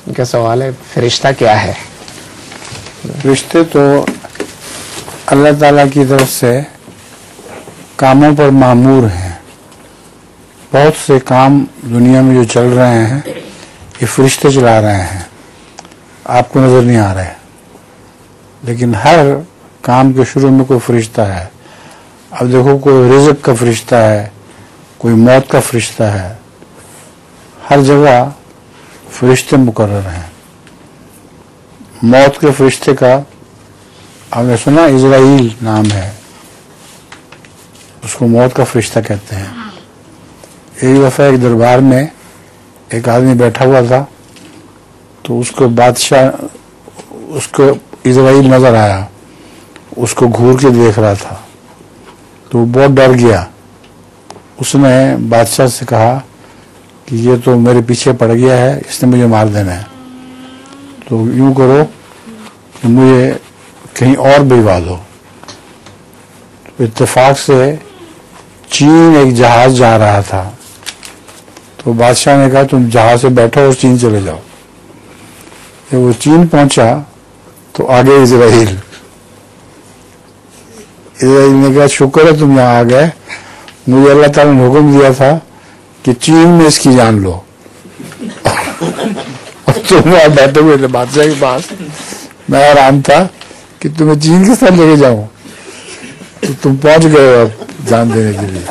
ان کا سوال ہے فرشتہ کیا ہے؟ فرشتے تو اللہ تعالیٰ کی طرف سے کاموں پر مامور ہیں. بہت سے کام دنیا میں جو چل رہے ہیں یہ فرشتے چلا رہے ہیں، آپ کو نظر نہیں آ رہے، لیکن ہر کام کے شروع میں کوئی فرشتہ ہے. اب دیکھو، کوئی رزق کا فرشتہ ہے، کوئی موت کا فرشتہ ہے، ہر جگہ فرشتے مقرر ہیں. موت کے فرشتے کا آپ نے سنا، اسرائیل نام ہے، اس کو موت کا فرشتہ کہتے ہیں. ایک دفعہ ایک دربار میں ایک آدمی بیٹھا ہوا تھا، تو اس کو بادشاہ، اس کو اسرائیل نظر آیا، اس کو گھور کے دیکھ رہا تھا، تو وہ بہت ڈر گیا. اس نے بادشاہ سے کہا کہ یہ تو میرے پیچھے پڑ گیا ہے، اس نے مجھے مار دینا ہے، تو یوں کرو کہ مجھے کہیں اور بھجوا دو. اتفاق سے چین ایک جہاز جا رہا تھا، تو بادشاہ نے کہا تم جہاز سے بیٹھو اور چین چلے جاؤ. جب وہ چین پہنچا تو آگے اسرائیل نے کہا شکر ہے تم یہاں آ گئے، مجھے اللہ تعالیٰ نے حکم دیا تھا کہ چین میں اس کی جان لو. تم وہاں بیٹھے ہوئے تھے بادشاہ کے پاس، میں آرام تھا کہ تمہیں چین کے ساتھ لے کے جاؤں، تو تم پہنچ گئے اب جان دینے کے لیے.